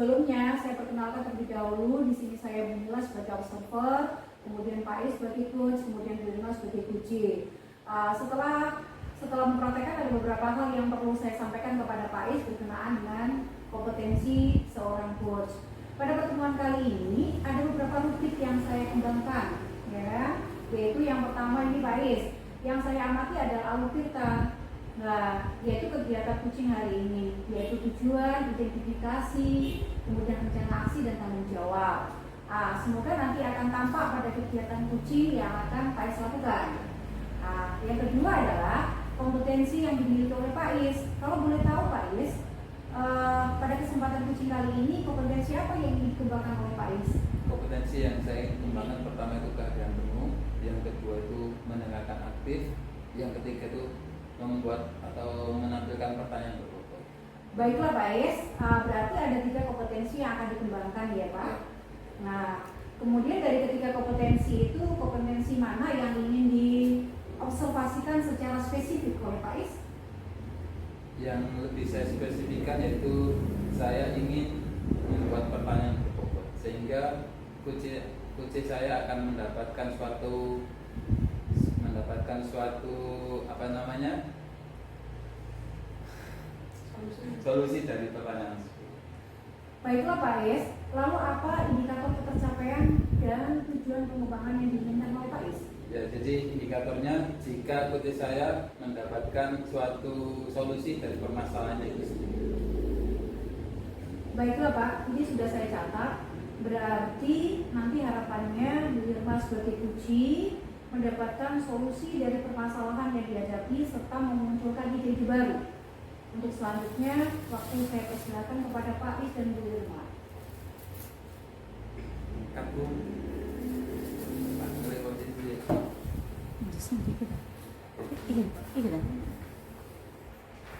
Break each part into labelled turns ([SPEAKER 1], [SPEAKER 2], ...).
[SPEAKER 1] Sebelumnya saya perkenalkan terlebih dahulu. Di sini saya Bunila sebagai observer, kemudian Pak Is sebagai coach, kemudian Bu Irma sebagai coach. Setelah mempraktekkan ada beberapa hal yang perlu saya sampaikan kepada Pak Is berkenaan dengan kompetensi seorang coach. Pada pertemuan kali ini ada beberapa rubrik yang saya kembangkan, ya, yaitu yang pertama ini Pak Is, yang saya amati adalah alur kita. Nah, yaitu kegiatan coaching hari ini, yaitu tujuan, identifikasi, kemudian rencana aksi dan tanggung jawab. Semoga nanti akan tampak pada kegiatan coaching yang akan Pak Is lakukan. Yang kedua adalah kompetensi yang dimiliki oleh Pak Is. Kalau boleh tahu Pak Is, pada kesempatan coaching kali ini kompetensi apa yang dikembangkan oleh Pak Is?
[SPEAKER 2] Kompetensi yang saya kembangkan pertama itu kehadiran penuh, yang kedua itu mendengarkan aktif, yang ketiga itu membuat atau menampilkan pertanyaan berbobot.
[SPEAKER 1] Baiklah Pak Is, berarti ada 3 kompetensi yang akan dikembangkan ya Pak. Nah, kemudian dari ketiga kompetensi itu, kompetensi mana yang ingin diobservasikan secara spesifik oleh Pak Is?
[SPEAKER 2] Yang lebih saya spesifikkan yaitu saya ingin membuat pertanyaan berbobot, sehingga coach saya akan mendapatkan suatu solusi dari pertanyaan tersebut.
[SPEAKER 1] Baiklah Pak Is, lalu apa indikator ketercapaian dan tujuan pengembangan yang diinginkan oleh Pak Is?
[SPEAKER 2] Ya, jadi indikatornya jika coach saya mendapatkan suatu solusi dari permasalahan itu sendiri.
[SPEAKER 1] Baiklah Pak, ini sudah saya catat. Berarti nanti harapannya Bu Irma sebagai kunci mendapatkan solusi dari permasalahan yang dihadapi serta memunculkan ide baru. Untuk selanjutnya, waktu saya persilakan kepada Pak Is dan Bu Irma.
[SPEAKER 2] Aku Pak melewati dulu ya.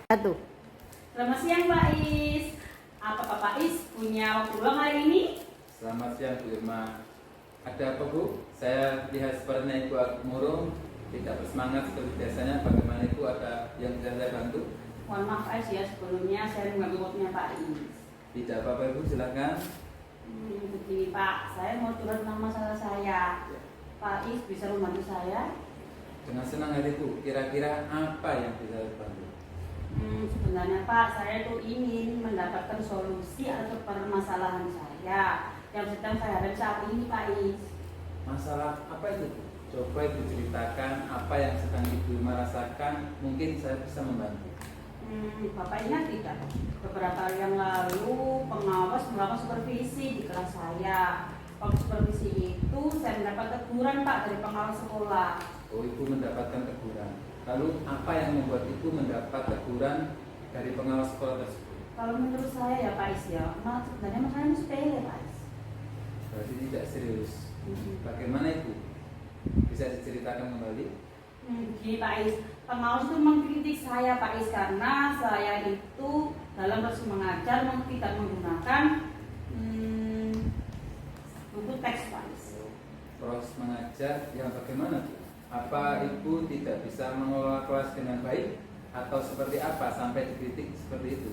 [SPEAKER 3] Satu.
[SPEAKER 4] Selamat siang Pak Is. Apakah Pak Is punya waktu luang hari ini?
[SPEAKER 2] Selamat siang Bu Irma. Ada apa Bu? Saya lihat sepertinya Ibu murung, tidak bersemangat seperti biasanya. Bagaimana Ibu, ada yang bisa saya bantu?
[SPEAKER 4] Mohon maaf Pak Is ya, sebelumnya saya mengganggu waktunya Pak Is.
[SPEAKER 2] Tidak apa-apa Ibu, silakan.
[SPEAKER 4] Begini Pak, saya mau curhat tentang masalah saya. Pak Is bisa membantu saya?
[SPEAKER 2] Dengan senang hati Bu. Kira-kira apa yang bisa saya bantu?
[SPEAKER 4] Sebenarnya Pak, saya itu ingin mendapatkan solusi atas permasalahan saya yang sedang saya hadapi saat ini Pak Is.
[SPEAKER 2] Masalah apa itu Bu? Coba Ibu ceritakan apa yang sedang Ibu merasakan, mungkin saya bisa membantu.
[SPEAKER 4] Bapak ingat tidak? Beberapa hari yang lalu pengawas melakukan supervisi di kelas saya. Waktu supervisi itu saya mendapat teguran Pak dari pengawas sekolah.
[SPEAKER 2] Oh, Ibu mendapatkan teguran. Lalu apa yang membuat Ibu mendapat teguran dari pengawas sekolah tersebut?
[SPEAKER 4] Kalau menurut saya ya Pak Is ya, sebenarnya masalahnya sepele Pak Is.
[SPEAKER 2] Berarti tidak serius. Bagaimana Ibu? Bisa diceritakan kembali?
[SPEAKER 4] Begini Pak Is, pengawas itu mengkritik saya Pak Is karena saya itu dalam proses mengajar tidak menggunakan buku teks Pak Is.
[SPEAKER 2] Proses mengajar yang bagaimana Bu? Apa Ibu tidak bisa mengelola kelas dengan baik? Atau seperti apa sampai dikritik seperti itu?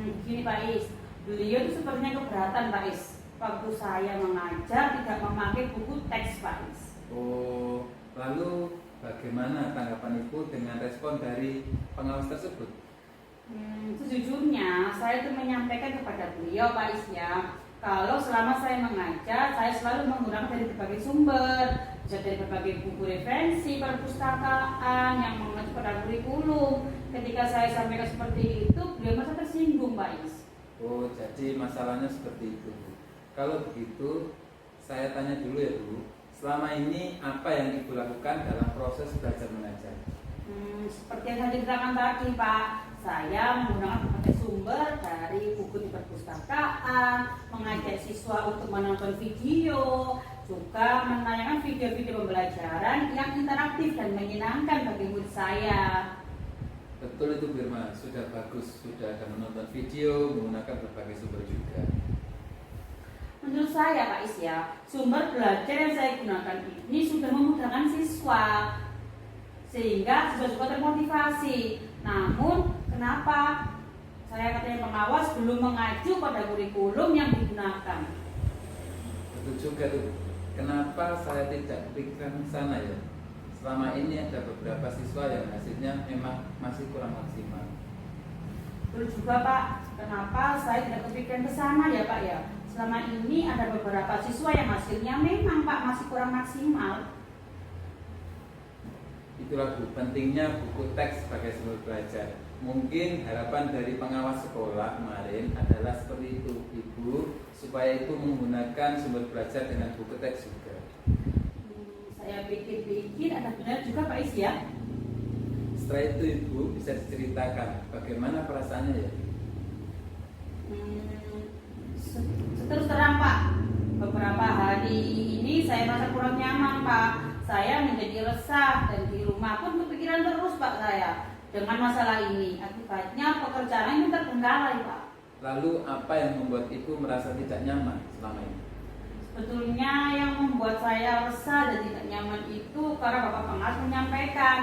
[SPEAKER 4] Begini Pak Is, beliau itu sepertinya keberatan Pak Is waktu saya mengajar tidak memakai buku teks Pak Is.
[SPEAKER 2] Oh, lalu bagaimana tanggapan Ibu dengan respon dari pengawas tersebut?
[SPEAKER 4] Sejujurnya saya itu menyampaikan kepada beliau Pak Is ya, kalau selama saya mengajar saya selalu menggunakan dari berbagai sumber, bisa dari berbagai buku referensi, perpustakaan yang mengacu pada kurikulum. Ketika saya sampaikan seperti itu, beliau merasa tersinggung Pak Is.
[SPEAKER 2] Oh, jadi masalahnya seperti itu. Kalau begitu, saya tanya dulu ya Bu. Selama ini apa yang Ibu lakukan dalam proses belajar mengajar?
[SPEAKER 4] Seperti yang saya ceritakan tadi Pak, saya menggunakan berbagai sumber dari buku di perpustakaan, mengajak siswa untuk menonton video, juga menayangkan video-video pembelajaran yang interaktif dan menyenangkan bagi murid saya.
[SPEAKER 2] Betul itu Birma, sudah bagus, sudah ada menonton video, menggunakan berbagai sumber juga.
[SPEAKER 4] Menurut saya Pak Is ya, sumber belajar yang saya gunakan ini sudah memudahkan siswa sehingga siswa-siswa termotivasi. Namun kenapa saya katanya pengawas belum mengacu pada kurikulum yang digunakan.
[SPEAKER 2] Betul juga tuh. Kenapa saya tidak berikan sana ya? Selama ini ada beberapa siswa yang hasilnya memang masih kurang maksimal.
[SPEAKER 4] Betul juga Pak, kenapa saya tidak kepikiran ke sana ya Pak ya? Selama ini ada beberapa siswa yang hasilnya memang Pak masih kurang maksimal.
[SPEAKER 2] Itulah Bu, pentingnya buku teks sebagai sumber belajar. Mungkin harapan dari pengawas sekolah kemarin adalah seperti itu Ibu, supaya Ibu menggunakan sumber belajar dengan buku teks juga.
[SPEAKER 4] Saya pikir-pikir ada benar juga Pak Is ya.
[SPEAKER 2] Setelah itu Ibu bisa diceritakan bagaimana perasaannya ya?
[SPEAKER 4] Terus terang Pak, beberapa hari ini saya merasa kurang nyaman Pak. Saya menjadi resah dan di rumah pun kepikiran terus Pak saya dengan masalah ini. Akibatnya pekerjaan ini terbengkalai Pak.
[SPEAKER 2] Lalu apa yang membuat Ibu merasa tidak nyaman selama ini?
[SPEAKER 4] Sebetulnya yang membuat saya resah dan tidak nyaman itu karena Bapak Pengawas menyampaikan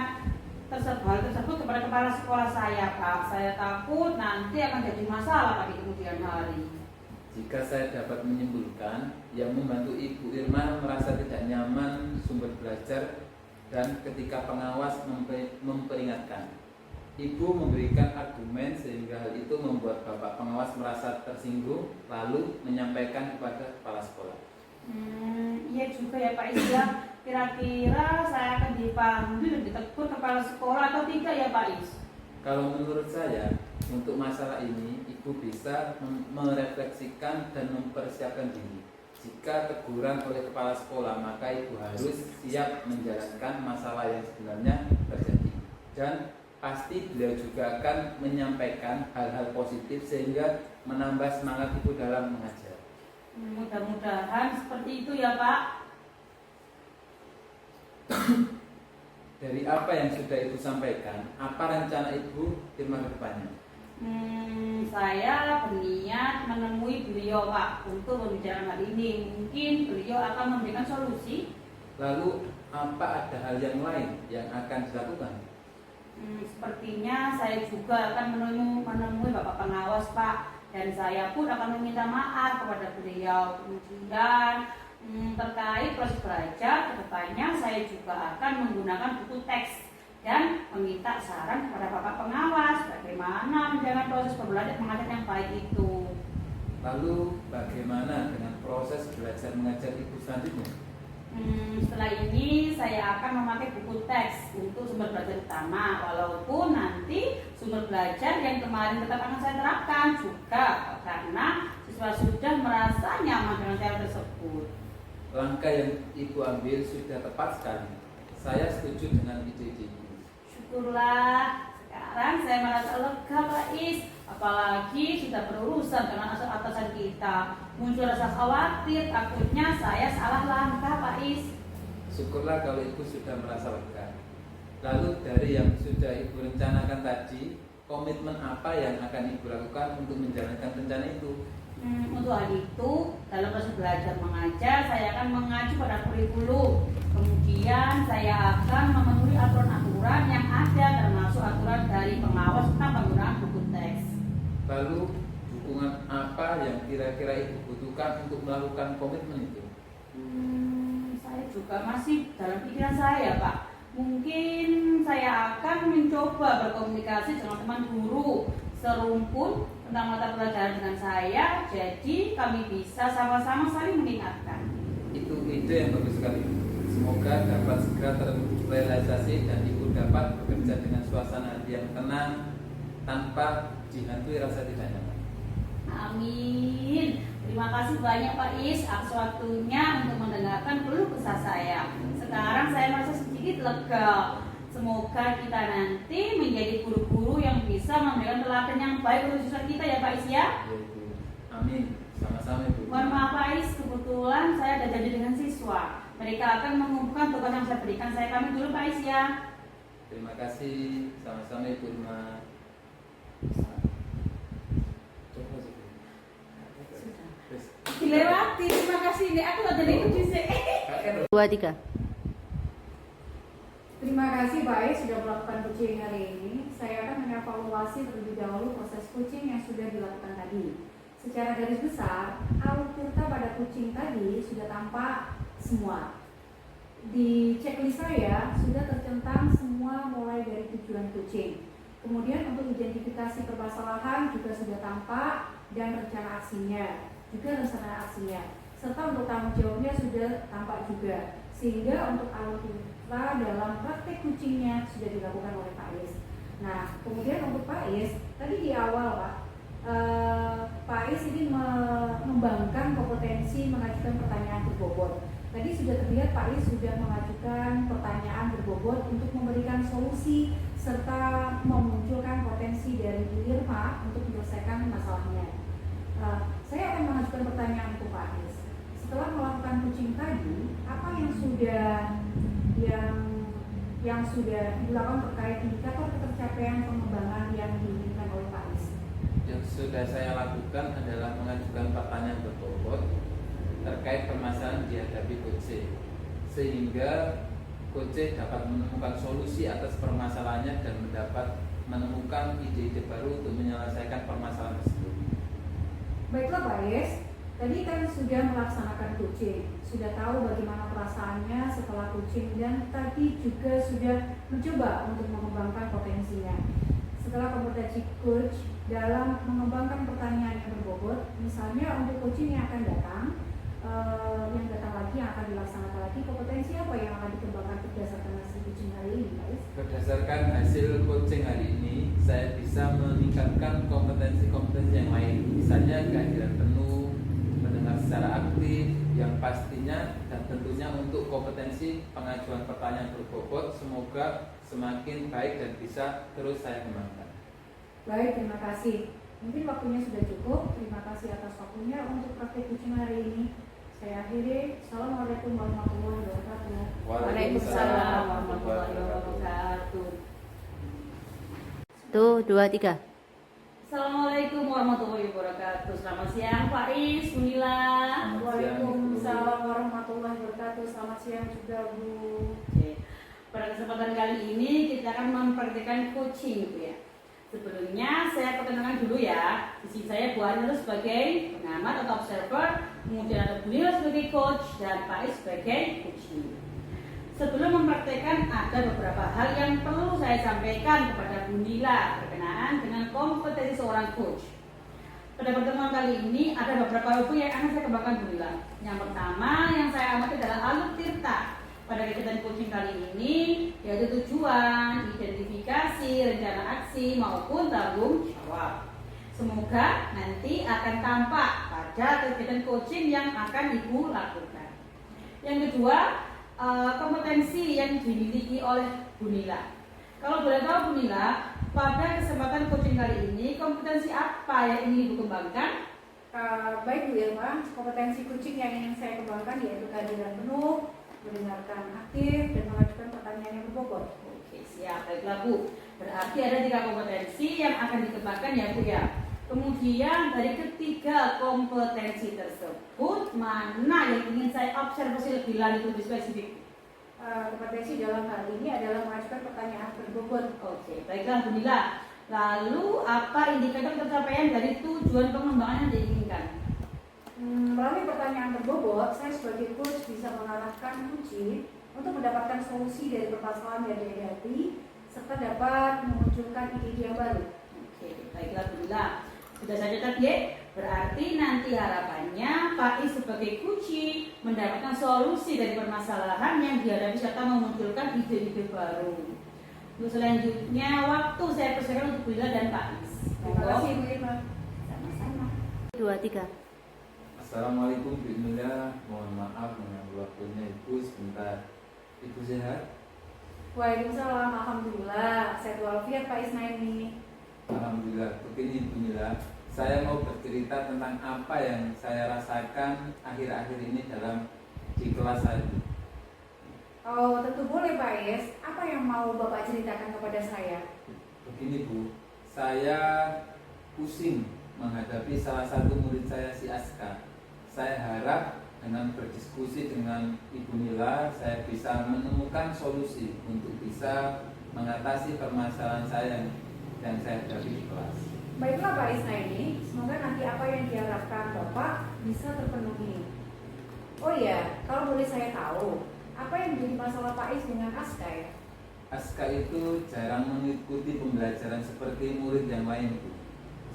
[SPEAKER 4] hal tersebut kepada kepala sekolah saya Pak. Saya takut nanti akan jadi masalah Pak di kemudian hari.
[SPEAKER 2] Jika saya dapat menyimpulkan, yang membantu Ibu Irma merasa tidak nyaman sumber belajar dan ketika pengawas memperingatkan. Ibu memberikan argumen sehingga hal itu membuat Bapak Pengawas merasa tersinggung lalu menyampaikan kepada kepala sekolah.
[SPEAKER 4] Iya juga ya Pak Is ya. Kira-kira saya akan dipanggil dan ditegur kepala sekolah atau tidak ya Pak Is?
[SPEAKER 2] Kalau menurut saya, untuk masalah ini Ibu bisa merefleksikan dan mempersiapkan diri. Jika teguran oleh kepala sekolah, maka Ibu harus siap menjalankan masalah yang sebenarnya terjadi. Dan pasti beliau juga akan menyampaikan hal-hal positif sehingga menambah semangat Ibu dalam mengajar.
[SPEAKER 4] Mudah-mudahan seperti itu ya Pak.
[SPEAKER 2] Dari apa yang sudah Ibu sampaikan, apa rencana Ibu Irma ke depannya?
[SPEAKER 4] Saya berniat menemui beliau Pak untuk membicarakan hal ini. Mungkin beliau akan memberikan solusi.
[SPEAKER 2] Lalu apa ada hal yang lain yang akan dilakukan?
[SPEAKER 4] Sepertinya saya juga akan menemui Bapak Pengawas Pak. Dan saya pun akan meminta maaf kepada beliau. Kemudian terkait proses belajar kedepannya saya juga akan menggunakan buku teks dan meminta saran kepada Bapak Pengawas bagaimana menjalankan proses belajar mengajar yang baik itu.
[SPEAKER 2] Lalu bagaimana dengan proses belajar mengajar Ibu selanjutnya?
[SPEAKER 4] Setelah ini saya akan memakai buku teks untuk sumber belajar utama, walaupun nanti sumber belajar yang kemarin tetap akan saya terapkan juga karena siswa sudah merasa nyaman dengan cara tersebut.
[SPEAKER 2] Langkah yang Ibu ambil sudah tepat sekali. Saya setuju dengan ide-ide Ibu.
[SPEAKER 4] Syukurlah, sekarang saya merasa lega Pak Is. Apalagi sudah berurusan dengan atasan kita. Muncul rasa khawatir, takutnya saya salah langkah Pak Is.
[SPEAKER 2] Syukurlah kalau Ibu sudah merasa lega. Lalu dari yang sudah Ibu rencanakan tadi, komitmen apa yang akan Ibu lakukan untuk menjalankan rencana itu?
[SPEAKER 4] Untuk hal itu, dalam proses belajar mengajar, saya akan mengacu pada kurikulum. Kemudian saya akan memenuhi aturan-aturan yang ada, termasuk aturan dari pengawas tentang penggunaan buku teks.
[SPEAKER 2] Lalu dukungan apa yang kira-kira Ibu butuhkan untuk melakukan komitmen itu?
[SPEAKER 4] Saya juga masih dalam pikiran saya Pak. Mungkin saya akan mencoba berkomunikasi dengan teman guru serumpun tentang mata pelajaran dengan saya, jadi kami bisa sama-sama saling mengingatkan.
[SPEAKER 2] Itu ide yang bagus sekali. Semoga dapat segera terrealisasi dan Ibu dapat bekerja dengan suasana hati yang tenang tanpa dihantui rasa tidak nyaman.
[SPEAKER 4] Amin. Terima kasih banyak Pak Is atas waktunya untuk mendengarkan keluh kesah saya. Sekarang saya merasa sedikit lega. Semoga kita nanti menjadi guru-guru yang bisa memberikan teladan yang baik untuk siswa kita ya Pak Is ya.
[SPEAKER 2] Ya Ibu. Amin. Sama-sama Ibu.
[SPEAKER 4] Mohon maaf Pak Is, kebetulan saya ada janji dengan siswa. Mereka akan mengumpulkan tugas yang saya berikan. Saya pamit dulu Pak Is ya.
[SPEAKER 2] Terima kasih. Sama-sama Ibu Irma.
[SPEAKER 4] Dilewati, terima kasih. Ini aku ada ikut di sini.
[SPEAKER 3] 2, 3.
[SPEAKER 1] Terima kasih Pak Ais sudah melakukan coaching hari ini. Saya akan mengevaluasi terlebih dahulu proses coaching yang sudah dilakukan tadi. Secara garis besar, alur tirta pada coaching tadi sudah tampak semua. Di checklist saya sudah tercentang semua mulai dari tujuan coaching. Kemudian untuk identifikasi permasalahan juga sudah tampak dan rencana aksinya, juga rencana aksinya. Serta untuk tanggung jawabnya sudah tampak juga. Sehingga untuk alur tirta dalam praktek coachingnya sudah dilakukan oleh Pak Ais. Nah, kemudian untuk Pak Ais, tadi di awal Pak Ais ini mengembangkan kompetensi mengajukan pertanyaan berbobot. Tadi sudah terlihat Pak Ais sudah mengajukan pertanyaan berbobot untuk memberikan solusi serta memunculkan potensi dari Bu Irma untuk menyelesaikan masalahnya. Saya akan mengajukan pertanyaan untuk Pak Ais. Setelah melakukan coaching tadi, apa yang sudah dilakukan terkait indikator ketercapaian pengembangan yang diinginkan oleh Pak Ais?
[SPEAKER 2] Yang sudah saya lakukan adalah mengajukan pertanyaan berbobot terkait permasalahan dihadapi coach, sehingga coach dapat menemukan solusi atas permasalahannya dan dapat menemukan ide-ide baru untuk menyelesaikan permasalahan tersebut.
[SPEAKER 1] Baiklah Pak Ais, tadi kan sudah melaksanakan coaching, sudah tahu bagaimana perasaannya setelah coaching dan tadi juga sudah mencoba untuk mengembangkan potensinya. Setelah kompetensi coach dalam mengembangkan pertanyaan yang berbobot, misalnya untuk coaching yang akan datang lagi, yang akan dilaksanakan lagi, kompetensi apa yang akan dikembangkan berdasarkan hasil coaching hari ini, Pak Ais?
[SPEAKER 2] Berdasarkan hasil coaching hari ini, saya bisa meningkatkan kompetensi-kompetensi yang lain, misalnya kehadiran penuh, mendengar secara aktif, yang pastinya dan tentunya untuk kompetensi pengajuan pertanyaan berbobot semoga semakin baik dan bisa terus saya kembangkan.
[SPEAKER 1] Baik, terima kasih. Mungkin waktunya sudah cukup. Terima kasih atas waktunya untuk praktik coaching hari ini. Saya akhiri. Assalamualaikum warahmatullahi wabarakatuh.
[SPEAKER 4] Waalaikumsalam warahmatullahi wabarakatuh.
[SPEAKER 3] 1, 2, 3.
[SPEAKER 4] Assalamualaikum warahmatullahi wabarakatuh. Selamat siang Pak Ais, Bu Nila.
[SPEAKER 1] Waalaikumsalam warahmatullahi wabarakatuh. Selamat siang juga Bu.
[SPEAKER 4] Oke. Pada kesempatan kali ini kita akan mempraktikkan coaching, Bu ya. Sebelumnya saya perkenalkan dulu ya. Di sini saya Bu Anil sebagai pengamat atau observer, kemudian ada Bu Nila sebagai coach dan Pak Ais sebagai coaching. Sebelum mempraktekkan ada beberapa hal yang perlu saya sampaikan kepada Bu Nila berkenaan dengan kompetensi seorang coach. Pada pertemuan kali ini ada beberapa hal yang akan saya kembangkan Bu Nila. Yang pertama yang saya amati adalah alur tirta pada kegiatan coaching kali ini, yaitu tujuan, identifikasi, rencana aksi maupun tanggung jawab. Semoga nanti akan tampak pada kegiatan coaching yang akan Ibu lakukan. Yang kedua, kompetensi yang dimiliki oleh Bu Nila. Kalau boleh tahu Bu Nila, pada kesempatan coaching kali ini kompetensi apa yang ingin Ibu kembangkan?
[SPEAKER 1] Baik Bu Irma, kompetensi coaching yang ingin saya kembangkan yaitu kehadiran penuh, mendengarkan aktif, dan mengajukan pertanyaan yang berbobot.
[SPEAKER 4] Oke, siap. Baiklah Bu. Berarti ada 3 kompetensi yang akan dikembangkan ya Bu ya. Kemudian dari ketiga kompetensi tersebut, mana yang ingin saya observasi lebih lanjut, lebih spesifik?
[SPEAKER 1] Kompetensi dalam hal ini adalah mengajukan pertanyaan berbobot.
[SPEAKER 4] Oke, baiklah Bu Nila. Lalu apa indikator pencapaian dari tujuan pengembangan yang diinginkan?
[SPEAKER 1] Melalui pertanyaan berbobot, saya sebagai coach bisa mengarahkan coaching untuk mendapatkan solusi dari permasalahan yang dihadapi serta dapat memunculkan ide yang baru.
[SPEAKER 4] Oke, baiklah Bu Nila. Sudah saya catat ya. Berarti nanti harapannya Pak Ais sebagai coaching mendapatkan solusi dari permasalahan yang dihadapi serta memunculkan ide-ide baru. Untuk selanjutnya waktu saya persilakan untuk Bu Nila dan Pak Ais.
[SPEAKER 1] Terima kasih Bu Irma.
[SPEAKER 4] Sama-sama.
[SPEAKER 3] 2, 3.
[SPEAKER 2] Assalamualaikum Bu Nila, mohon maaf mengganggu waktunya Ibu sebentar. Ibu sehat?
[SPEAKER 1] Waalaikumsalam, alhamdulillah. Sehat walafiat Pak Isnaini.
[SPEAKER 2] Alhamdulillah. Begini Bu Nila, saya mau bercerita tentang apa yang saya rasakan akhir-akhir ini di kelas saya.
[SPEAKER 1] Oh, tentu boleh Pak Is. Apa yang mau Bapak ceritakan kepada saya?
[SPEAKER 2] Begini Bu, saya pusing menghadapi salah satu murid saya si Aska. Saya harap dengan berdiskusi dengan Ibu Nila, saya bisa menemukan solusi untuk bisa mengatasi permasalahan saya yang saya hadapi di kelas.
[SPEAKER 1] Baiklah Pak Isnaini, semoga nanti apa yang diharapkan Bapak bisa terpenuhi. Oh iya, kalau boleh saya tahu, apa yang menjadi masalah Pak Is dengan Aska ya?
[SPEAKER 2] Aska itu jarang mengikuti pembelajaran seperti murid yang lain, Bu.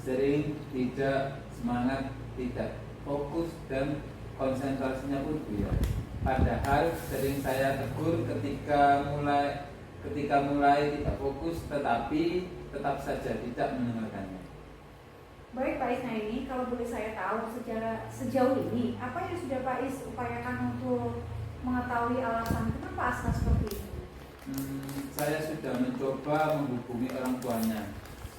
[SPEAKER 2] Sering tidak semangat, tidak fokus, dan konsentrasinya pun buyar. Padahal sering saya tegur ketika mulai tidak fokus, tetapi tetap saja tidak mendengarkannya.
[SPEAKER 1] Baik Pak Isnaini, kalau boleh saya tahu sejauh ini, apa yang sudah Pak Is upayakan untuk mengetahui alasan kenapa Aska seperti ini?
[SPEAKER 2] Saya sudah mencoba menghubungi orang tuanya.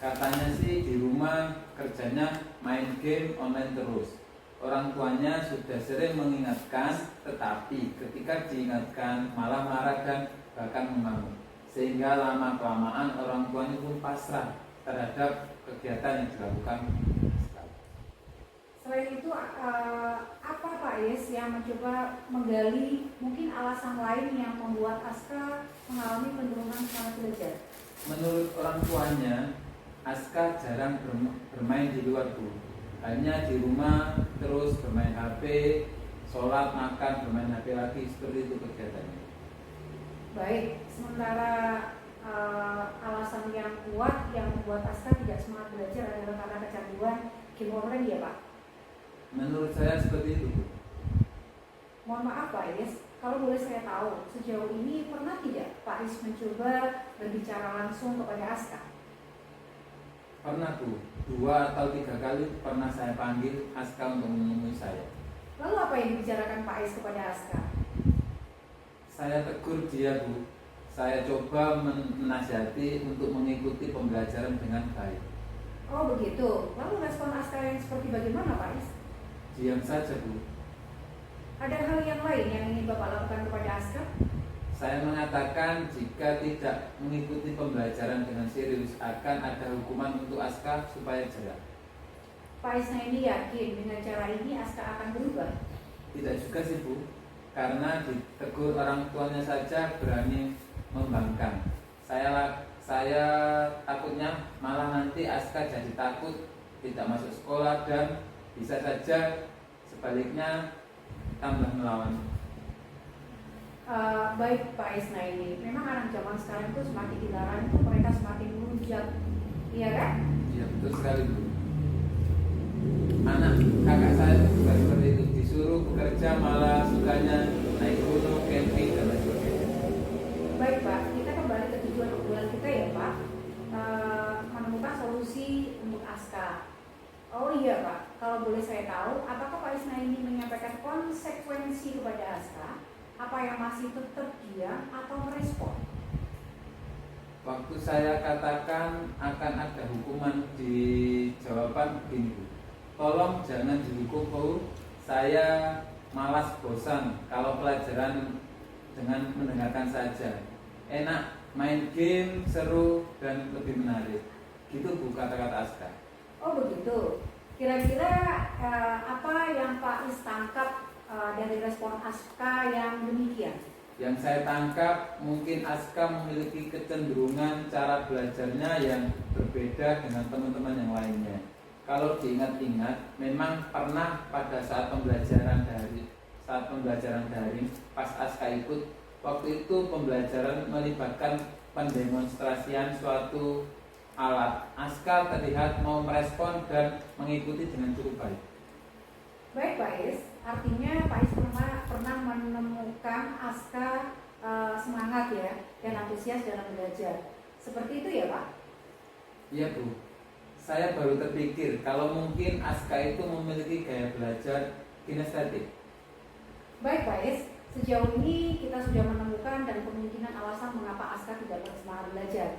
[SPEAKER 2] Katanya sih di rumah kerjanya main game online terus. Orang tuanya sudah sering mengingatkan, tetapi ketika diingatkan malah marah dan bahkan mengamuk. Sehingga lama-kelamaan orang tuanya pun pasrah terhadap kegiatan yang dilakukan.
[SPEAKER 1] Selain itu, apa Pak Is yang mencoba menggali mungkin alasan lain yang membuat Aska mengalami penurunan semangat belajar?
[SPEAKER 2] Menurut orang tuanya, Aska jarang bermain di luar, Bu. Hanya di rumah terus bermain HP, sholat, makan, bermain HP lagi, seperti itu kegiatannya.
[SPEAKER 1] Baik, sementara alasan yang kuat yang membuat Aska tidak semangat belajar adalah karena kecanduan game online ya Pak?
[SPEAKER 2] Menurut saya seperti itu, Bu.
[SPEAKER 1] Mohon maaf Pak Is, kalau boleh saya tahu, sejauh ini pernah tidak Pak Is mencoba berbicara langsung kepada Aska?
[SPEAKER 2] Pernah, Bu. 2 atau 3 kali pernah saya panggil Aska untuk menemui saya.
[SPEAKER 1] Lalu apa yang dibicarakan Pak Is kepada Aska?
[SPEAKER 2] Saya tegur dia, Bu. Saya coba menasihati untuk mengikuti pembelajaran dengan baik.
[SPEAKER 1] Oh begitu, lalu respon Aska yang seperti bagaimana Pak Is?
[SPEAKER 2] Diam saja, Bu.
[SPEAKER 1] Ada hal yang lain yang ingin Bapak lakukan kepada Aska?
[SPEAKER 2] Saya mengatakan jika tidak mengikuti pembelajaran dengan serius akan ada hukuman untuk Aska supaya jerah.
[SPEAKER 1] Pak Isnaini yakin dengan cara ini Aska akan berubah?
[SPEAKER 2] Tidak juga sih, Bu. Karena ditegur orang tuanya saja berani membangkang. Saya takutnya malah nanti Aska jadi takut tidak masuk sekolah dan bisa saja sebaliknya tambah melawan.
[SPEAKER 1] Baik Pak Isnaini, memang anak zaman sekarang itu semakin dilarang itu mereka semakin melunjak, iya kan?
[SPEAKER 2] Iya, betul sekali, Bu. Anak kakak saya juga seperti itu, disuruh bekerja malah sukanya naik gunung, camping, dan lain sebagainya.
[SPEAKER 1] Baik Pak, kita kembali ke tujuan obrolan kita ya Pak, menemukan solusi untuk Aska. Oh iya Pak, kalau boleh saya tahu, apakah Pak Isnaini menyampaikan konsekuensi kepada Aska? Apa yang masih tetap diam atau merespon?
[SPEAKER 2] Waktu saya katakan akan ada hukuman di jawaban begini, Bu. Tolong jangan dihukum, Bu. Saya malas bosan kalau pelajaran dengan mendengarkan saja. Enak main game, seru, dan lebih menarik. Gitu, Bu, kata-kata Aska.
[SPEAKER 1] Oh begitu. Kira-kira apa yang Pak Is tangkap dari respon Aska yang demikian?
[SPEAKER 2] Yang saya tangkap mungkin Aska memiliki kecenderungan cara belajarnya yang berbeda dengan teman-teman yang lainnya. Kalau diingat-ingat, memang pernah pada saat pembelajaran daring pas Aska ikut, waktu itu pembelajaran melibatkan pendemonstrasian suatu alat. Aska terlihat mau merespon dan mengikuti dengan cukup baik.
[SPEAKER 1] Baik Pak Is, artinya Pak Is pernah menemukan Aska semangat ya dan antusias dalam belajar. Seperti itu ya Pak?
[SPEAKER 2] Iya, Bu. Saya baru terpikir kalau mungkin Aska itu memiliki gaya belajar kinestetik.
[SPEAKER 1] Baik Pak Is, sejauh ini kita sudah menemukan dan kemungkinan alasan mengapa Aska tidak bersemangat belajar.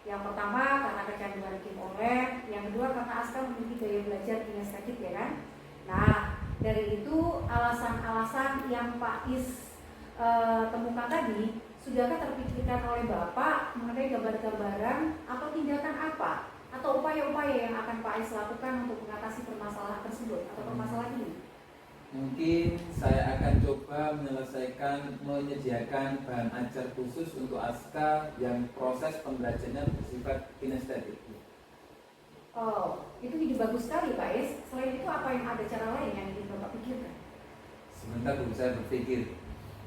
[SPEAKER 1] Yang pertama karena kecanduan game online, yang kedua karena Aska memiliki gaya belajar kinestetik ya kan? Nah, dari itu alasan-alasan yang Pak Is temukan tadi, sudahkah terpikirkan oleh Bapak mengenai gambar-gambaran atau tindakan apa atau upaya-upaya yang akan Pak Is lakukan untuk mengatasi permasalahan tersebut atau permasalahan ini?
[SPEAKER 2] Mungkin saya akan coba menyediakan bahan ajar khusus untuk ASKA yang proses pembelajarannya bersifat kinestetik.
[SPEAKER 1] Oh, itu ide bagus sekali Pak Is. Selain itu apa yang ada cara lain yang ingin Bapak pikirkan?
[SPEAKER 2] Sebentar Bu, saya berpikir.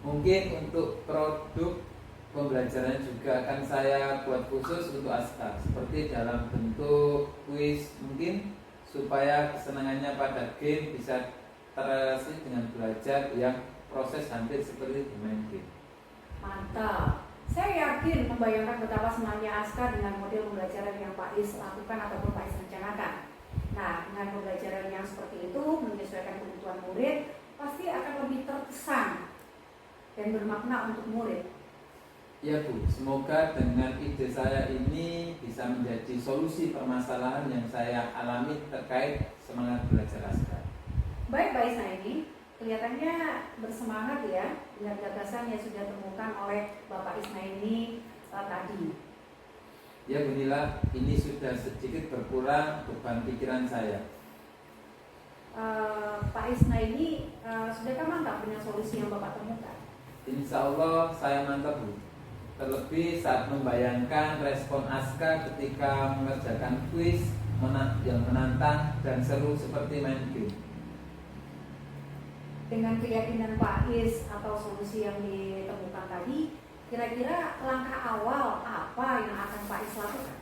[SPEAKER 2] Mungkin untuk produk pembelajaran juga akan saya buat khusus untuk ASKA, seperti dalam bentuk kuis mungkin, supaya kesenangannya pada game bisa terrelasi dengan belajar yang proses hampir seperti bermain game.
[SPEAKER 1] Mantap. Saya yakin membayangkan betapa senangnya ASKA dengan model pembelajaran yang Pak Is lakukan ataupun Pak Is rencanakan. Nah, dengan pembelajaran yang seperti itu menyesuaikan kebutuhan murid, pasti akan lebih terkesan dan bermakna untuk murid.
[SPEAKER 2] Ya Bu, semoga dengan ide saya ini bisa menjadi solusi permasalahan yang saya alami terkait semangat belajar ASKA.
[SPEAKER 1] Baik Pak Isnaini, kelihatannya bersemangat ya dengan gagasan yang sudah ditemukan oleh Bapak Isnaini tadi.
[SPEAKER 2] Ya Bu Nila, ini sudah sedikit berkurang beban pikiran saya.
[SPEAKER 1] Pak Isnaini, sudahkah mantap dengan solusi yang Bapak temukan?
[SPEAKER 2] Insya Allah saya mantap Bu. Terlebih saat membayangkan respon ASKA ketika mengerjakan kuis yang menantang dan seru seperti main game.
[SPEAKER 1] Dengan keyakinan Pak Is atau solusi yang ditemukan tadi, kira-kira langkah awal apa yang akan Pak Is lakukan?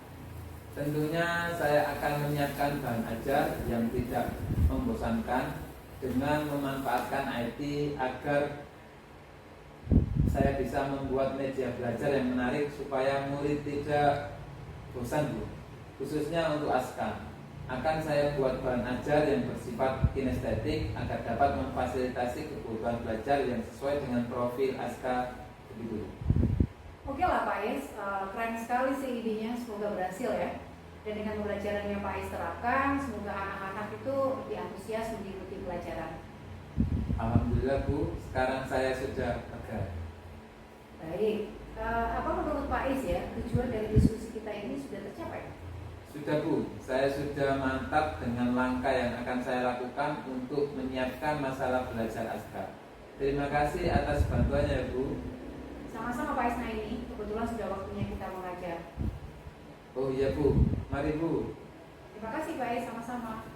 [SPEAKER 2] Tentunya saya akan menyiapkan bahan ajar yang tidak membosankan dengan memanfaatkan IT agar saya bisa membuat media belajar yang menarik supaya murid tidak bosan Bu. Khususnya untuk ASKA, akan saya buat bahan ajar yang bersifat kinestetik agar dapat memfasilitasi kebutuhan belajar yang sesuai dengan profil ASKA begitu.
[SPEAKER 1] Oke lah Pak Is, keren sekali sih idenya, semoga berhasil ya. Dan dengan pembelajaran yang Pak Is terapkan, semoga anak-anak itu lebih antusias mengikuti pelajaran.
[SPEAKER 2] Alhamdulillah Bu, sekarang saya sudah lega.
[SPEAKER 1] Baik, apa menurut Pak Is ya, tujuan dari diskusi kita ini sudah tercapai?
[SPEAKER 2] Sudah Bu, saya sudah mantap dengan langkah yang akan saya lakukan untuk menyiapkan masalah belajar ASKA. Terima kasih atas bantuannya Bu.
[SPEAKER 1] Sama-sama Pak Isnaini, kebetulan sudah waktunya kita mengajar.
[SPEAKER 2] Oh iya Bu, mari Bu.
[SPEAKER 1] Terima kasih Pak Is, sama-sama.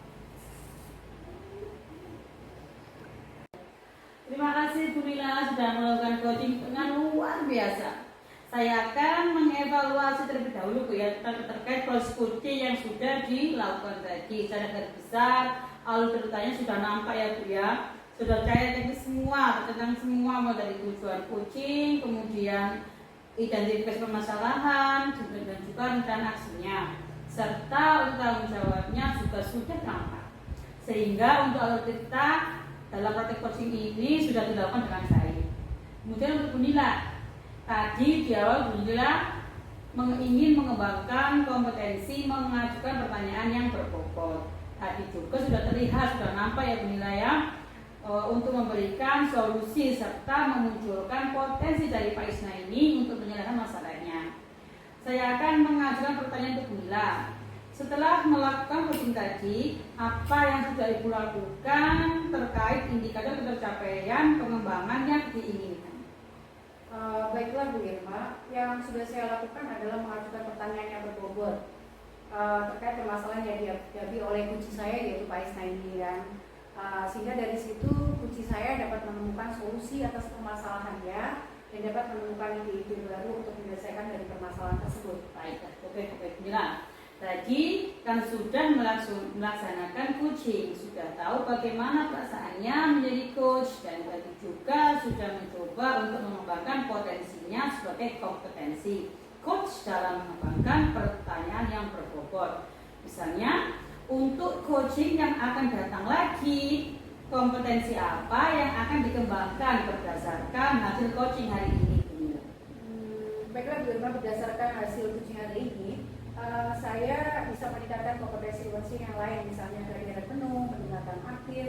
[SPEAKER 4] Terima kasih Bu Nila sudah melakukan coaching dengan luar biasa. Saya akan mengevaluasi terlebih dahulu Bu ya terkait proses coaching yang sudah dilakukan tadi. Secara garis besar, alur ceritanya sudah nampak ya Bu ya. Sudah cair teknis semua tentang semua mulai dari tujuan coaching, kemudian identifikasi permasalahan, dan juga rencana aksinya, serta untuk tanggung jawabnya juga sudah nampak. Sehingga untuk alur cerita dalam praktek coaching ini sudah dilakukan dengan baik. Kemudian untuk Bu Nila, tadi di awal Bu Nila ingin mengembangkan kompetensi mengajukan pertanyaan yang berbobot. Tadi juga sudah terlihat, sudah nampak ya Bu Nila ya, untuk memberikan solusi serta memunculkan potensi dari Pak Isnaini untuk menyelesaikan masalahnya. Saya akan mengajukan pertanyaan untuk Bu Nila. Setelah melakukan coaching tadi, apa yang sudah Ibu lakukan terkait indikator ketercapaian pengembangan yang diinginkan?
[SPEAKER 1] Baiklah Bu Irma, yang sudah saya lakukan adalah mengajukan pertanyaan yang berbobot terkait permasalahan yang dihadapi oleh kunci saya yaitu Pak Isnaini sehingga dari situ kunci saya dapat menemukan solusi atas permasalahannya dan dapat menemukan ide-ide baru untuk menyelesaikan dari permasalahan tersebut.
[SPEAKER 4] Baik, oke, jelas. Tadi kan sudah melaksanakan coaching, sudah tahu bagaimana perasaannya menjadi coach, dan tadi juga sudah mencoba untuk mengembangkan potensinya sebagai kompetensi coach dalam mengembangkan pertanyaan yang berbobot. Misalnya untuk coaching yang akan datang lagi, kompetensi apa yang akan dikembangkan berdasarkan hasil coaching hari ini?
[SPEAKER 1] Baiklah Bu Irma, berdasarkan hasil coaching hari ini, saya bisa meningkatkan kompetensi coaching yang lain, misalnya kegiatan penuh, peningkatan aktif,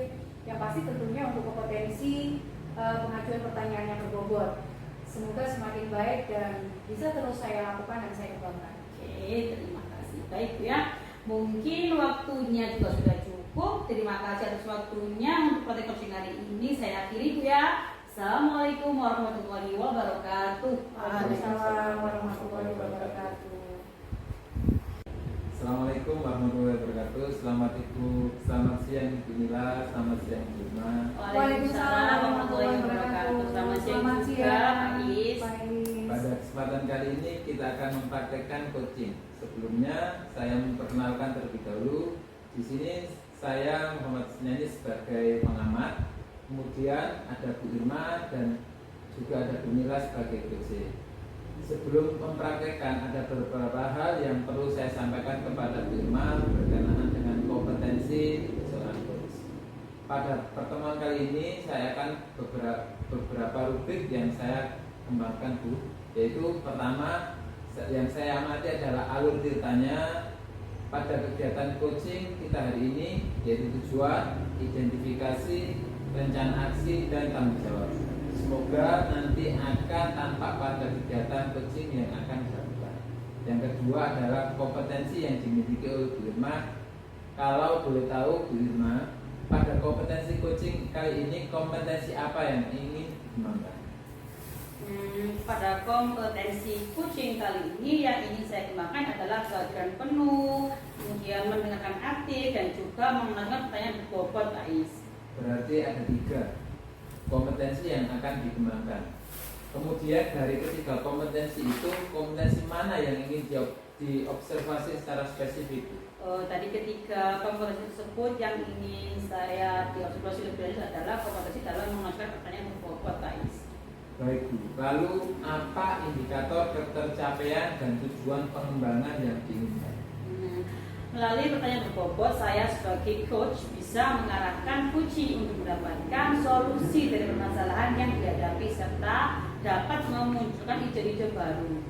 [SPEAKER 1] yang pasti tentunya untuk kompetensi pengajuan pertanyaan yang berbobot. Semoga semakin baik dan bisa terus saya lakukan dan saya kembangkan.
[SPEAKER 4] Oke, terima kasih. Baik Bu ya, mungkin waktunya juga sudah cukup. cukup. Terima kasih atas waktunya untuk praktek coaching hari ini. Saya akhiri Bu ya. Assalamualaikum warahmatullahi wabarakatuh.
[SPEAKER 1] Waalaikumsalam warahmatullahi wabarakatuh.
[SPEAKER 2] Assalamualaikum warahmatullahi wabarakatuh. Selamat siang Ibu Nila, selamat siang Ibu Irma.
[SPEAKER 4] Waalaikumsalam warahmatullahi wabarakatuh. Selamat siang juga Pak Is.
[SPEAKER 1] Pak Is.
[SPEAKER 2] Pada kesempatan kali ini kita akan mempraktekkan coaching. Sebelumnya saya memperkenalkan terlebih dahulu. Di sini saya Muhammad Sinani sebagai pengamat, kemudian ada Bu Irma dan juga ada Bu Nila sebagai coach. Sebelum mempraktekkan ada beberapa hal yang perlu saya sampaikan kepada Bu Irma berkenaan dengan kompetensi seorang coach. Pada pertemuan kali ini saya akan beberapa rubrik yang saya kembangkan Bu, yaitu pertama yang saya amati adalah alur ceritanya pada kegiatan coaching kita hari ini, yaitu tujuan, identifikasi, rencana aksi, dan tanggung jawab. Semoga nanti akan tampak pada kegiatan coaching yang akan dilakukan. Yang kedua adalah kompetensi yang dimiliki oleh Bu Irma. Kalau boleh tahu Bu Irma, pada kompetensi coaching kali ini kompetensi apa yang ingin dikembangkan?
[SPEAKER 4] Pada kompetensi coaching kali ini yang ingin saya kembangkan adalah kehadiran penuh, kemudian mendengarkan aktif, dan juga mengenalkan pertanyaan berbobot Pak Is.
[SPEAKER 2] Berarti ada 3 kompetensi yang akan dikembangkan. Kemudian dari ketiga kompetensi itu, kompetensi mana yang ingin diobservasi secara spesifik?
[SPEAKER 4] Tadi ketiga kompetensi tersebut yang ingin saya diobservasi lebih lanjut adalah kompetensi dalam mengajukan pertanyaan berbobot Pak Is.
[SPEAKER 2] Baik Bu, lalu apa indikator ketercapaian dan tujuan pengembangan yang diinginkan?
[SPEAKER 4] Melalui pertanyaan berbobot, saya sebagai coach bisa mengarahkan kunci untuk mendapatkan solusi dari permasalahan yang dihadapi serta dapat memunculkan ide-ide baru.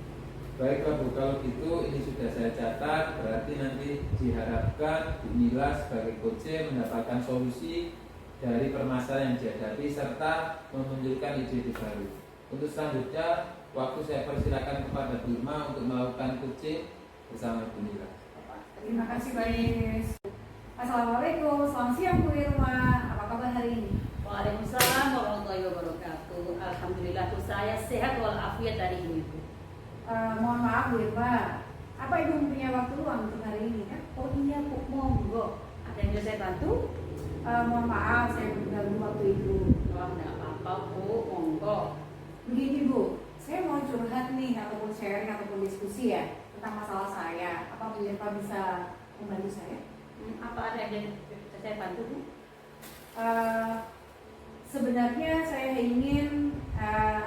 [SPEAKER 2] Baiklah Bu, kalau gitu ini sudah saya catat. Berarti nanti diharapkan Bu Nila sebagai coach mendapatkan solusi dari permasalahan yang dihadapi serta memunculkan ide-ide baru. Untuk selanjutnya, waktu saya persilakan kepada Bu Irma untuk melakukan coaching bersama Bu Nila.
[SPEAKER 1] Terima kasih Pak Is. Assalamualaikum, selamat siang Bu Irma. Apa kabar hari ini?
[SPEAKER 4] Waalaikumsalam warahmatullahi wabarakatuh. Alhamdulillah tuh saya sehat walafiat dari ini.
[SPEAKER 1] Mohon maaf Bu Irma, apa Ibu punya waktu luang untuk hari ini kan?
[SPEAKER 4] Oh iya Bu, monggo. Ada yang bisa saya bantu?
[SPEAKER 1] Mohon maaf saya mengganggu waktu Ibu.
[SPEAKER 4] Wah, enggak apa-apa Bu, monggo.
[SPEAKER 1] Begini Bu, saya mau curhat nih ataupun sharing ataupun diskusi ya tentang masalah saya. Apa Bu Irma bisa membantu saya?
[SPEAKER 4] Apa ada yang bisa saya bantu Bu?
[SPEAKER 1] Sebenarnya saya ingin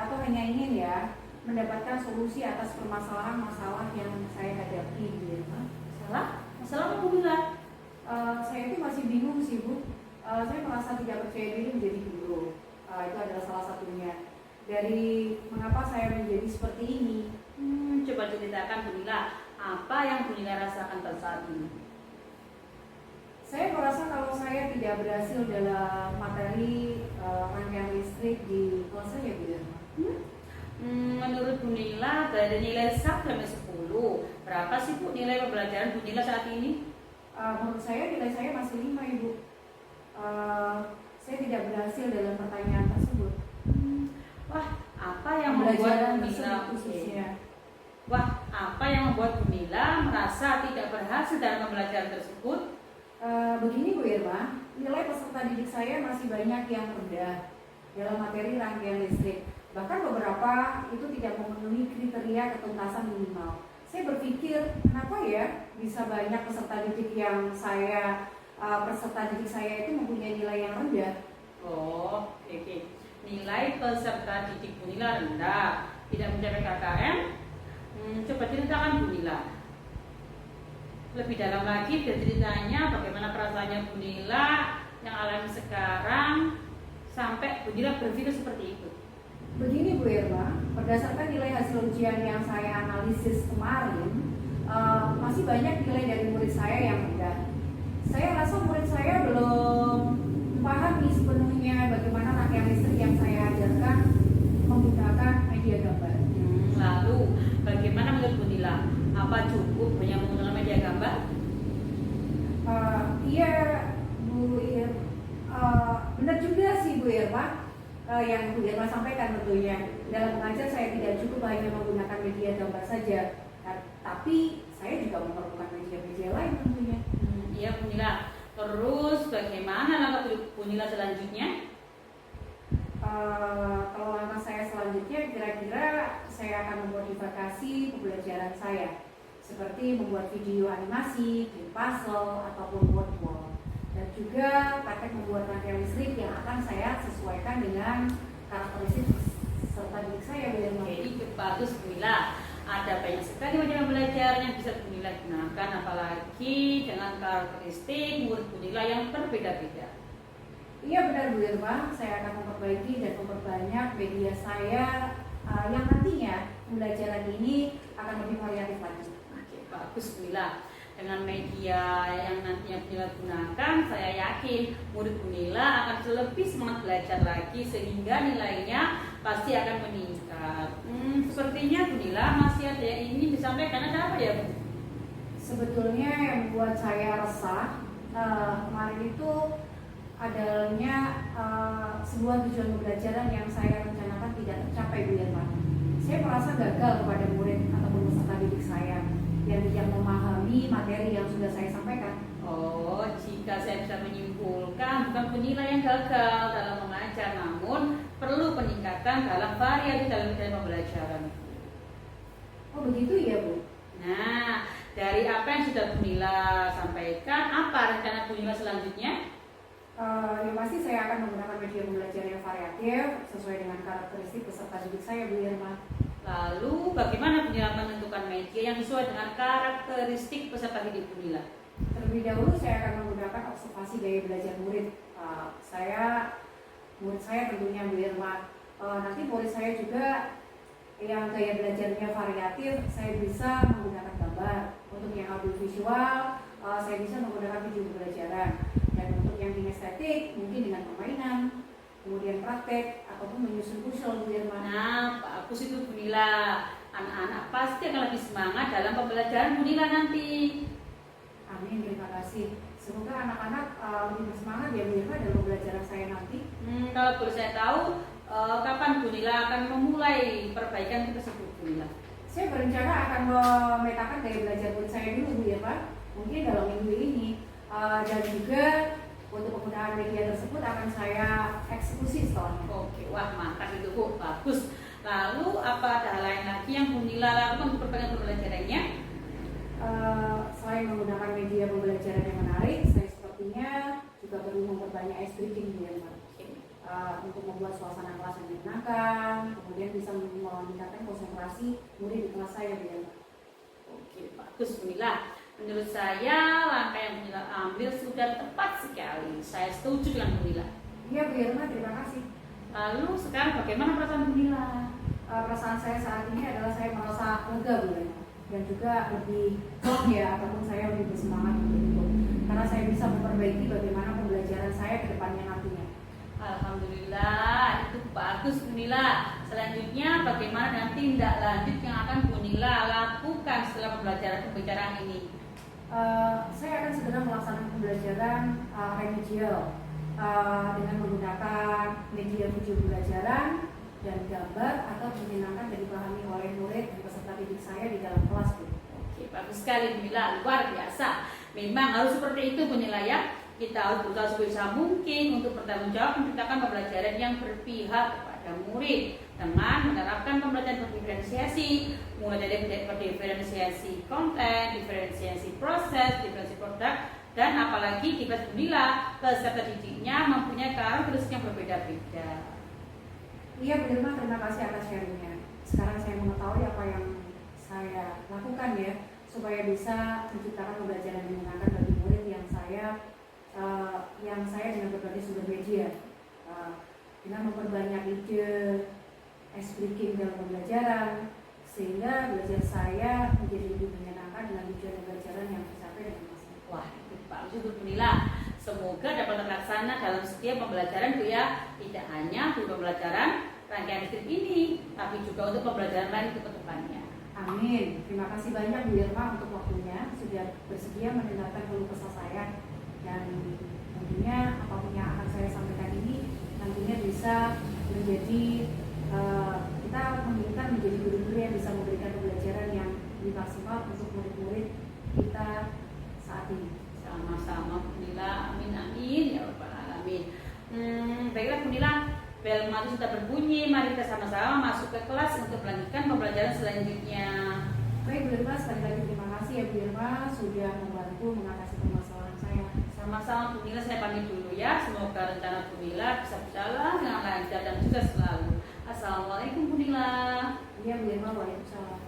[SPEAKER 1] atau hanya ingin ya mendapatkan solusi atas permasalahan masalah yang saya hadapi Bu Irma.
[SPEAKER 4] Masalah apa Bu Mila?
[SPEAKER 1] Saya itu masih bingung sih Bu. Saya merasa tidak percaya diri menjadi guru. Itu adalah salah satunya. Dari mengapa saya menjadi seperti ini.
[SPEAKER 4] Coba ceritakan Bu Mila, apa yang Bu Mila rasakan pada saat ini?
[SPEAKER 1] Saya merasa kalau saya tidak berhasil dalam materi rangkaian listrik di kelas saya Bu Irma.
[SPEAKER 4] Menurut Bu Nila, dari nilai 1 sampai 10, berapa sih Bu nilai pembelajaran Bu Nila saat ini?
[SPEAKER 1] Menurut saya nilai saya masih 5 Ibu. Saya tidak berhasil dalam pertanyaan tersebut.
[SPEAKER 4] Wah, apa yang
[SPEAKER 1] Pembelajaran
[SPEAKER 4] membuat Bu Nila
[SPEAKER 1] tersebut khususnya.
[SPEAKER 4] Wah, apa yang membuat Bu Nila merasa tidak berhasil dalam pembelajaran tersebut?
[SPEAKER 1] Begini Bu Irma, nilai peserta didik saya masih banyak yang rendah dalam materi rangkaian listrik. Bahkan beberapa itu tidak memenuhi kriteria ketuntasan minimal. Saya berpikir, kenapa ya bisa banyak peserta didik yang peserta didik saya itu mempunyai nilai yang rendah?
[SPEAKER 4] Oh, oke. Nilai peserta didik Bu Nila rendah, tidak mencapai KKM. Coba ceritakan Bu Nila. Lebih dalam lagi dari ceritanya, bagaimana perasaannya Bu Nila yang alami sekarang sampai Bu Nila berpikir seperti itu.
[SPEAKER 1] Begini Bu Irma, berdasarkan nilai hasil ujian yang saya analisis kemarin, masih banyak nilai dari murid saya yang rendah. Saya rasa murid saya belum memahami sepenuhnya bagaimana rangkaian listrik yang saya ajarkan menggunakan media gambar.
[SPEAKER 4] Lalu, bagaimana menurut Bu Nila? Apa cukup hanya menggunakan media gambar?
[SPEAKER 1] Iya, Irma, yang Bu Irma sampaikan tentunya. Dalam mengajar saya tidak cukup hanya menggunakan media gambar saja, tapi saya juga memerlukan media-media lain tentunya.
[SPEAKER 4] Iya Bu Nila. Terus bagaimana langkah Bu Nila selanjutnya?
[SPEAKER 1] Kalau langkah saya selanjutnya, kira-kira saya akan memodifikasi pembelajaran saya, seperti membuat video animasi, game puzzle, ataupun board wall, dan juga praktek membuat rangkaian listrik yang akan saya sesuaikan dengan karakteristik serta didik saya.
[SPEAKER 4] Jadi bagus Bu Nila. Ada banyak sekali macam belajar yang bisa Bu Nila gunakan, apalagi dengan karakteristik murid Bu Nila yang berbeda-beda.
[SPEAKER 1] Iya benar Bu Irma, saya akan memperbaiki dan memperbanyak media saya yang nantinya pembelajaran ini akan lebih variatif lagi.
[SPEAKER 4] Oke, bagus Bu Nila. Dengan media yang nantinya Bu Nila gunakan, saya yakin murid Bu Nila akan lebih semangat belajar lagi sehingga nilainya pasti akan meningkat. Sepertinya Bu Nila masih ada yang ingin disampaikan, ada apa ya Bu?
[SPEAKER 1] Sebetulnya yang membuat saya resah kemarin itu adanya sebuah tujuan pembelajaran yang saya rencanakan tidak tercapai Bu Irma. Saya merasa gagal kepada murid ataupun peserta didik saya yang tidak memahami materi yang sudah saya sampaikan.
[SPEAKER 4] Oh, jika saya bisa menyimpulkan, bukan Bu Nila yang gagal dalam mengajar, namun perlu peningkatan dalam variasi dalam pembelajaran.
[SPEAKER 1] Oh begitu ya Bu?
[SPEAKER 4] Nah, dari apa yang sudah Bu Nila sampaikan, apa rencana Bu Nila selanjutnya?
[SPEAKER 1] Yang pasti saya akan menggunakan media belajar yang variatif sesuai dengan karakteristik peserta didik saya Bu Irma.
[SPEAKER 4] Lalu bagaimana Bu Nila menentukan media yang sesuai dengan karakteristik peserta didik Bu Nila?
[SPEAKER 1] Terlebih dahulu saya akan menggunakan observasi gaya belajar murid. Murid saya tentunya Bu Irma. Nanti murid saya juga yang gaya belajarnya variatif, saya bisa menggunakan gambar. Untuk yang audio visual, saya bisa menggunakan video pembelajaran. Dan untuk yang kinestetik, mungkin dengan permainan, kemudian praktek, ataupun menyusun puzzle Bu Irma.
[SPEAKER 4] Nah, bagus itu Bu Nila. Anak-anak pasti akan lebih semangat dalam pembelajaran Bu Nila nanti.
[SPEAKER 1] Amin, terima kasih. Semoga anak-anak lebih bersemangat ya Bu Irma dalam pembelajaran saya nanti.
[SPEAKER 4] Kalau boleh saya tahu, kapan Bu Nila akan memulai perbaikan tersebut Bu Nila?
[SPEAKER 1] Saya berencana akan memetakan gaya belajar murid saya dulu Bu Irma, mungkin dalam minggu ini. Dan juga untuk penggunaan media tersebut akan saya eksekusi setelahnya.
[SPEAKER 4] Oke, wah mantap itu Bu, bagus. Lalu apa ada hal lain lagi yang Bu Nila lakukan untuk perbaikan pembelajarannya?
[SPEAKER 1] Selain menggunakan media pembelajaran yang menarik, saya sepertinya juga perlu memperbanyak ice breaking Bu Irma. Untuk membuat suasana kelas yang menyenangkan, kemudian bisa meningkatkan konsentrasi murid di kelas saya Bu Irma.
[SPEAKER 4] Oke, bagus Bu Nila. Menurut saya langkah yang Bu Nila ambil sudah tepat sekali. Saya setuju dengan Bu Nila.
[SPEAKER 1] Iya Bu Irma, terima kasih.
[SPEAKER 4] Lalu sekarang bagaimana perasaan Bu Nila?
[SPEAKER 1] Perasaan saya saat ini adalah saya merasa lega Bu Irma, dan juga lebih ya, ataupun saya lebih bersemangat untuk itu, karena saya bisa memperbaiki bagaimana pembelajaran saya ke depannya nantinya.
[SPEAKER 4] Alhamdulillah, itu bagus Bu Nila. Selanjutnya bagaimana dengan tindak lanjut yang akan Bu Nila lakukan setelah pembelajaran ini?
[SPEAKER 1] Saya akan segera melaksanakan pembelajaran remedial dengan menggunakan media video pembelajaran dan gambar atau menyenangkan dan dipahami oleh murid dan peserta didik saya di dalam kelas Bu.
[SPEAKER 4] Oke, bagus sekali Bu Nila, luar biasa. Memang harus seperti itu Bu Nila ya. Kita harus berusaha sebisa mungkin untuk bertanggung jawab menciptakan pembelajaran yang berpihak kepada murid dengan menerapkan pembelajaran berdiferensiasi, mulai dari diferensiasi konten, diferensiasi proses, diferensiasi produk, dan apalagi di kelas Bu Nila peserta didiknya mempunyai karakteristik yang berbeda-beda.
[SPEAKER 1] Iya Bu Irma, terima kasih atas sharingnya. Sekarang saya mengetahui apa yang saya lakukan ya, supaya bisa menciptakan pembelajaran yang menyenangkan bagi murid yang saya dengan berbagai sumber media, dengan memperbanyak ide ice breaking dalam pembelajaran, sehingga belajar saya menjadi lebih menyenangkan dengan tujuan pembelajaran yang tercapai dengan maksimal.
[SPEAKER 4] Wah, itu bagus itu Bu Nila. Semoga dapat terlaksana dalam setiap pembelajaran Bu ya. Tidak hanya untuk pembelajaran rangkaian listrik ini, tapi juga untuk pembelajaran lain ke depannya.
[SPEAKER 1] Amin. Terima kasih banyak Bu Irma untuk waktunya, sudah bersedia mendengarkan keluh kesah saya, dan tentunya apapun yang akan saya sampaikan ini nanti tentunya bisa menjadi kita menginginkan menjadi guru-guru yang bisa memberikan pembelajaran yang lebih maksimal untuk murid-murid kita saat ini.
[SPEAKER 4] Sama-sama Bu Nila, amin amin ya rabbal alamin. Baiklah Bu Nila, bel mati sudah berbunyi, mari kita sama-sama masuk ke kelas untuk melanjutkan pembelajaran selanjutnya.
[SPEAKER 1] Baik Bu Irma, sekali lagi terima kasih ya Bu Irma sudah membantu mengatasi permasalahan saya.
[SPEAKER 4] Sama-sama Bu Nila, saya pamit dulu ya. Semoga rencana Bu Nila bisa berjalan dengan lancar dan sukses selalu. Assalamualaikum Bu Nila.
[SPEAKER 1] Iya Bu Irma, waalaikumsalam.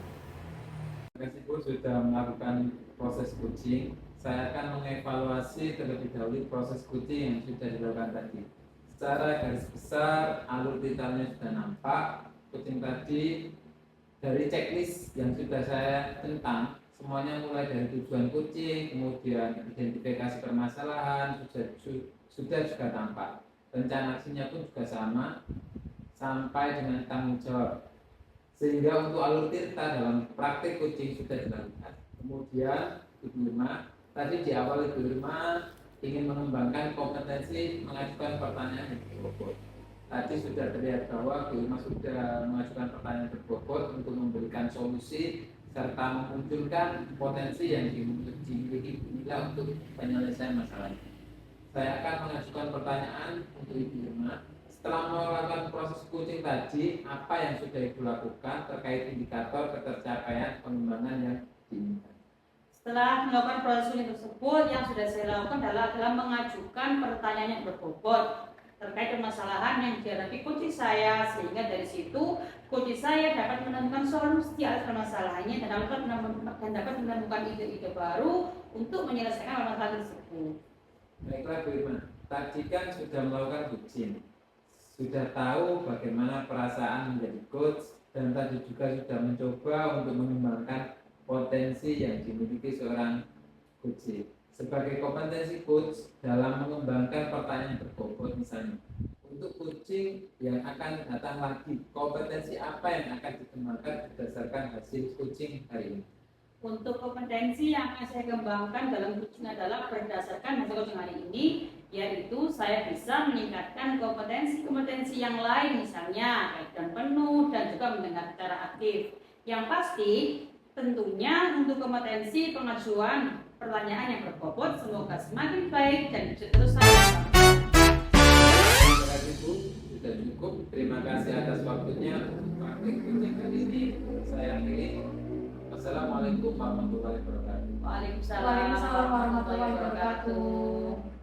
[SPEAKER 2] Terima kasih Bu sudah melakukan proses coaching. Saya akan mengevaluasi terlebih dahulu proses coaching yang sudah dilakukan tadi. Secara garis besar, alur titalnya sudah nampak. Coaching tadi dari checklist yang sudah saya tentang, semuanya mulai dari tujuan coaching, kemudian identifikasi permasalahan, sudah juga tampak. Rencana aksinya pun juga sama, sampai dengan tanggung jawab. Sehingga untuk alur tirta dalam praktik coaching sudah dilakukan. Kemudian Ibu Irma, tadi di awal Ibu Irma ingin mengembangkan kompetensi mengajukan pertanyaan yang berbobot. Tadi sudah terlihat bahwa Bu Irma sudah mengajukan pertanyaan berbobot untuk memberikan solusi serta memunculkan potensi yang dimiliki Bu Nila untuk penyelesaian masalah. Saya akan mengajukan pertanyaan untuk Ibu Irma. Setelah melakukan proses coaching tadi, apa yang sudah Ibu lakukan terkait indikator ketercapaian pengembangan yang diinginkan?
[SPEAKER 4] Setelah melakukan proses coaching tersebut, yang sudah saya lakukan adalah mengajukan pertanyaan yang berbobot terkait permasalahan yang dihadapi coach saya, sehingga dari situ coach saya dapat menemukan solusi atas permasalahannya dan dapat menemukan ide-ide baru untuk menyelesaikan permasalahan tersebut.
[SPEAKER 2] Baiklah Bu Irma, tadi kan sudah melakukan coaching, sudah tahu bagaimana perasaan menjadi coach, dan tadi juga sudah mencoba untuk mengembangkan potensi yang dimiliki seorang coach. Sebagai kompetensi coach dalam mengembangkan pertanyaan berbobot misalnya, untuk coaching yang akan datang lagi, kompetensi apa yang akan dikembangkan berdasarkan hasil coaching hari ini?
[SPEAKER 4] Untuk kompetensi yang akan saya kembangkan dalam coaching adalah berdasarkan hasil coaching hari ini, yaitu saya bisa meningkatkan kompetensi-kompetensi yang lain, misalnya kajian penuh dan juga mendengar secara aktif. Yang pasti tentunya untuk kompetensi pengajuan pertanyaan yang berbobot semoga semakin baik dan bisa terus saya.
[SPEAKER 2] Terima kasih Bu, sudah cukup. Terima kasih atas waktunya untuk praktik coaching kali ini. Saya akhiri. Wassalamualaikum warahmatullahi wabarakatuh.
[SPEAKER 4] Waalaikumsalam
[SPEAKER 1] Waalaikumsalam warahmatullahi wabarakatuh.